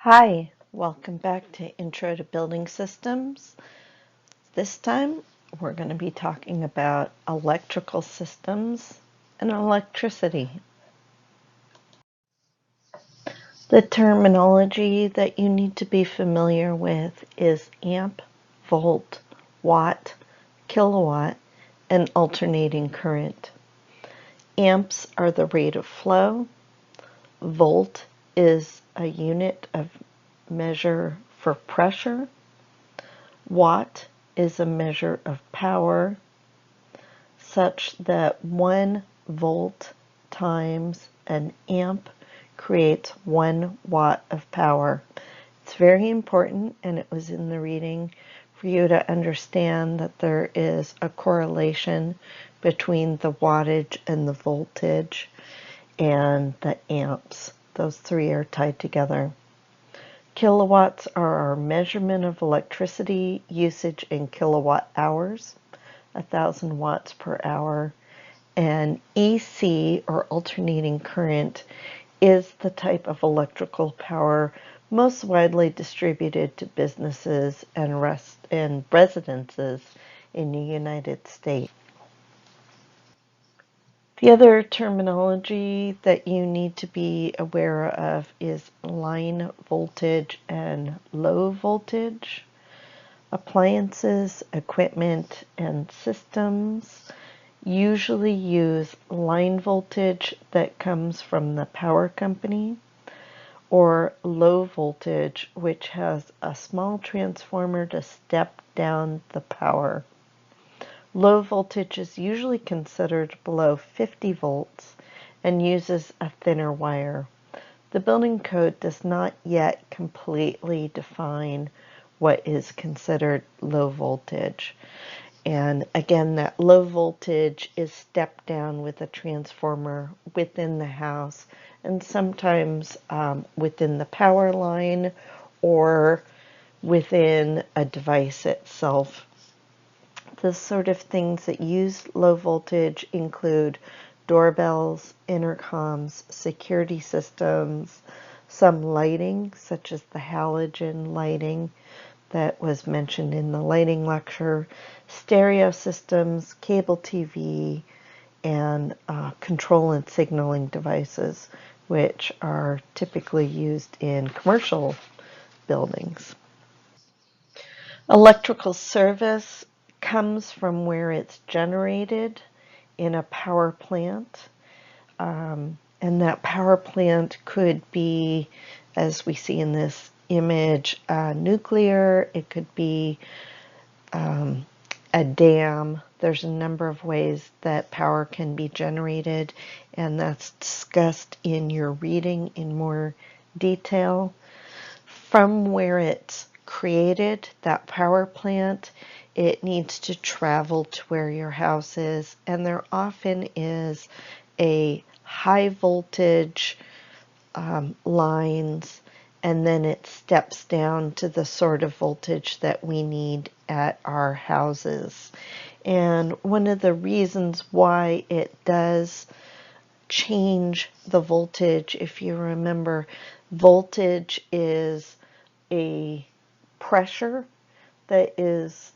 Hi, welcome back to Intro to Building Systems. This time we're going to be talking about electrical systems and electricity. The terminology that you need to be familiar with is amp, volt, watt, kilowatt, and alternating current. Amps are the rate of flow. Volt is a unit of measure for pressure. Watt is a measure of power such that 1 volt times an amp creates 1 watt of power. It's very important, and it was in the reading, for you to understand that there is a correlation between the wattage and the voltage and the amps. Those three are tied together. Kilowatts are our measurement of electricity usage in kilowatt hours, 1,000 watts per hour. And AC, or alternating current, is the type of electrical power most widely distributed to businesses and residences in the United States. The other terminology that you need to be aware of is line voltage and low voltage. Appliances, equipment, and systems usually use line voltage that comes from the power company, or low voltage, which has a small transformer to step down the power. Low voltage is usually considered below 50 volts and uses a thinner wire. The building code does not yet completely define what is considered low voltage. And again, that low voltage is stepped down with a transformer within the house, and sometimes within the power line or within a device itself. The sort of things that use low voltage include doorbells, intercoms, security systems, some lighting, such as the halogen lighting that was mentioned in the lighting lecture, stereo systems, cable TV, and control and signaling devices, which are typically used in commercial buildings. Electrical service comes from where it's generated in a power plant. And that power plant could be, as we see in this image, nuclear. It could be a dam. There's a number of ways that power can be generated, and that's discussed in your reading in more detail. From where it's created, that power plant, it needs to travel to where your house is, and there often is a high voltage lines, and then it steps down to the sort of voltage that we need at our houses. And one of the reasons why it does change the voltage, if you remember, voltage is a pressure that is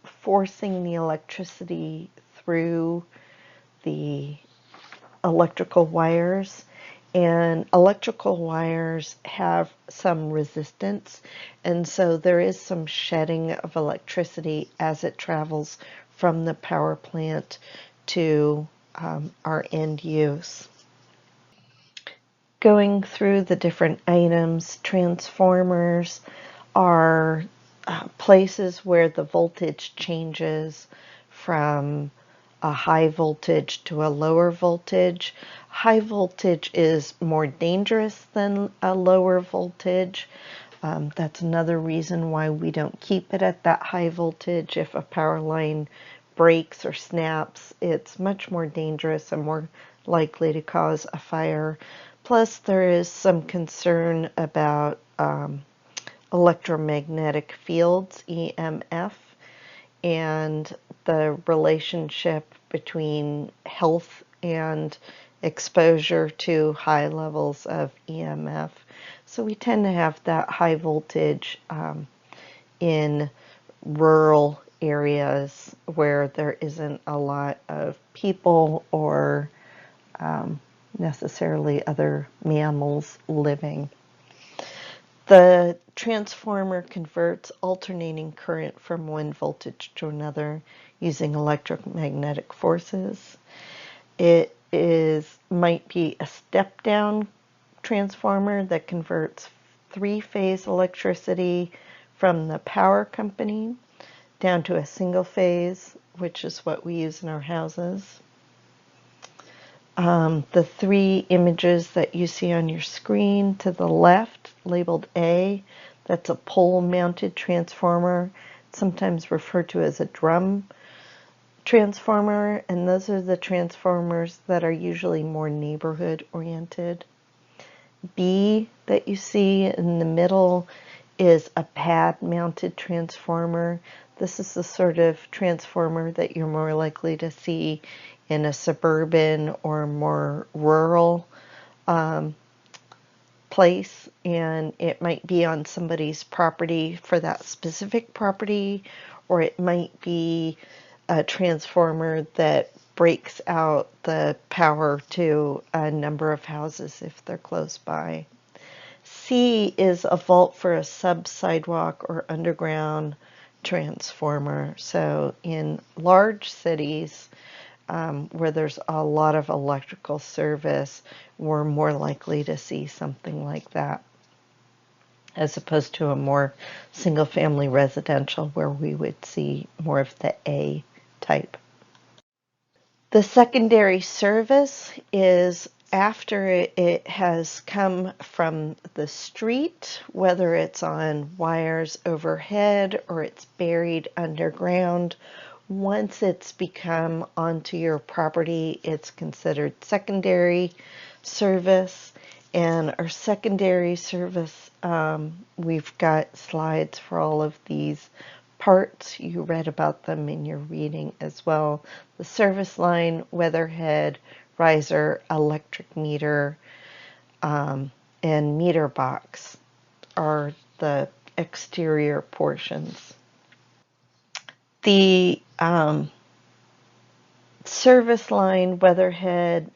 forcing the electricity through the electrical wires, and electrical wires have some resistance, and so there is some shedding of electricity as it travels from the power plant to our end use. Going through the different items, transformers are places where the voltage changes from a high voltage to a lower voltage. High voltage is more dangerous than a lower voltage. That's another reason why we don't keep it at that high voltage. If a power line breaks or snaps, it's much more dangerous and more likely to cause a fire. Plus, there is some concern about electromagnetic fields, EMF, and the relationship between health and exposure to high levels of EMF. So we tend to have that high voltage in rural areas where there isn't a lot of people or necessarily other mammals living. The transformer converts alternating current from one voltage to another using electromagnetic forces. It might be a step-down transformer that converts three-phase electricity from the power company down to a single phase, which is what we use in our houses. The three images that you see on your screen to the left, labeled A, that's a pole-mounted transformer, sometimes referred to as a drum transformer, and those are the transformers that are usually more neighborhood oriented. B that you see in the middle is a pad-mounted transformer. This is the sort of transformer that you're more likely to see in a suburban or more rural place, and it might be on somebody's property for that specific property, or it might be a transformer that breaks out the power to a number of houses if they're close by. C is a vault for a sub-sidewalk or underground transformer. So in large cities where there's a lot of electrical service, we're more likely to see something like that, as opposed to a more single-family residential where we would see more of the A type. The secondary service is after it has come from the street, whether it's on wires overhead or it's buried underground. Once it's become onto your property, it's considered secondary service. And our secondary service, we've got slides for all of these parts. You read about them in your reading as well. The service line, weatherhead, riser, electric meter, and meter box are the exterior portions. The service line, weatherhead,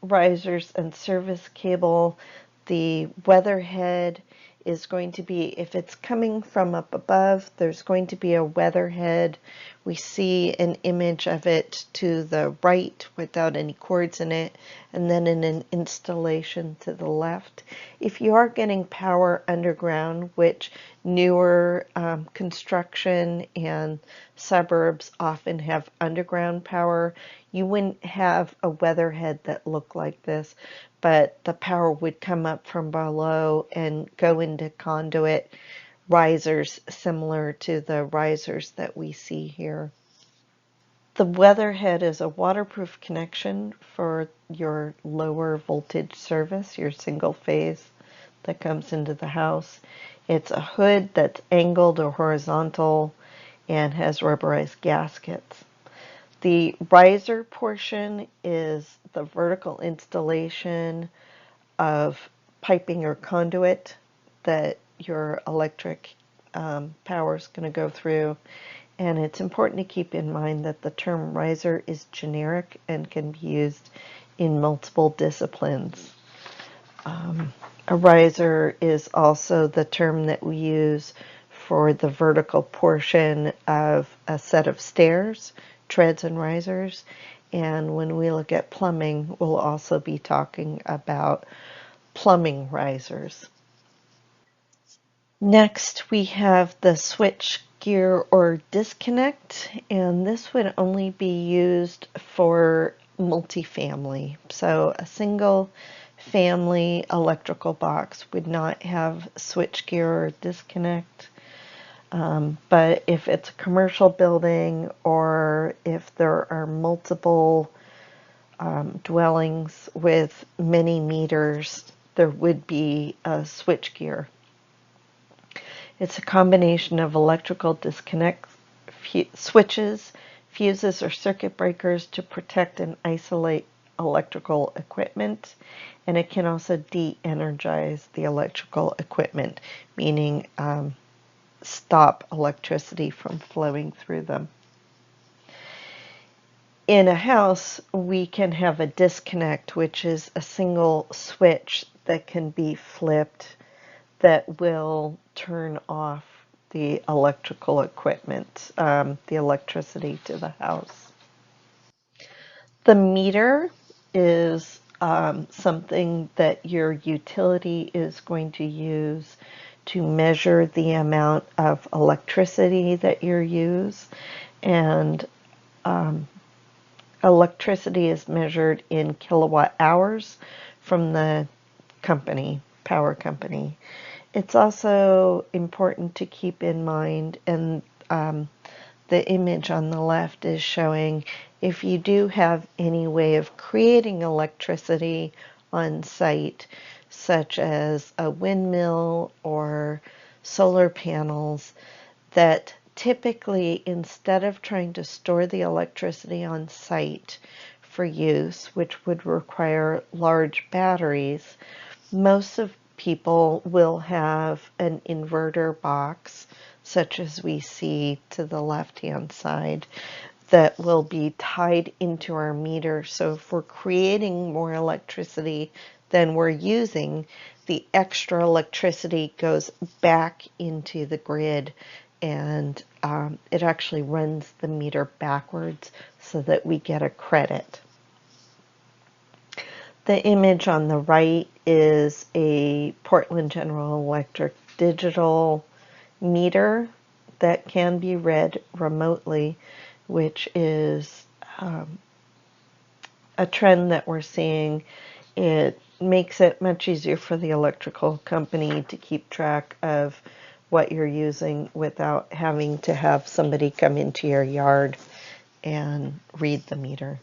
risers, and service cable, the weatherhead is going to be, if it's coming from up above, there's going to be a weatherhead. We see an image of it to the right without any cords in it, and then in an installation to the left. If you are getting power underground, which newer construction and suburbs often have underground power, you wouldn't have a weatherhead that looked like this, but the power would come up from below and go into conduit risers similar to the risers that we see here. The weatherhead is a waterproof connection for your lower voltage service, your single phase that comes into the house. It's a hood that's angled or horizontal and has rubberized gaskets. The riser portion is the vertical installation of piping or conduit that your electric power is going to go through. And it's important to keep in mind that the term riser is generic and can be used in multiple disciplines. A riser is also the term that we use for the vertical portion of a set of stairs, treads and risers. And when we look at plumbing, we'll also be talking about plumbing risers. Next, we have the switch gear or disconnect, and this would only be used for multifamily. So a single family electrical box would not have switch gear or disconnect. But if it's a commercial building or if there are multiple dwellings with many meters, there would be a switch gear. It's a combination of electrical disconnect switches, fuses, or circuit breakers to protect and isolate electrical equipment, and it can also de-energize the electrical equipment, meaning stop electricity from flowing through them. In a house, we can have a disconnect, which is a single switch that can be flipped that will turn off the electrical equipment, the electricity to the house. The meter is something that your utility is going to use to measure the amount of electricity that you use, and electricity is measured in kilowatt hours from the power company. It's also important to keep in mind, and the image on the left is showing if you do have any way of creating electricity on site, such as a windmill or solar panels, that typically, instead of trying to store the electricity on site for use, which would require large batteries, most of people will have an inverter box, such as we see to the left-hand side, that will be tied into our meter. So if we're creating more electricity than we're using, the extra electricity goes back into the grid, and it actually runs the meter backwards so that we get a credit. The image on the right is a Portland General Electric digital meter that can be read remotely, which is a trend that we're seeing. It makes it much easier for the electrical company to keep track of what you're using without having to have somebody come into your yard and read the meter.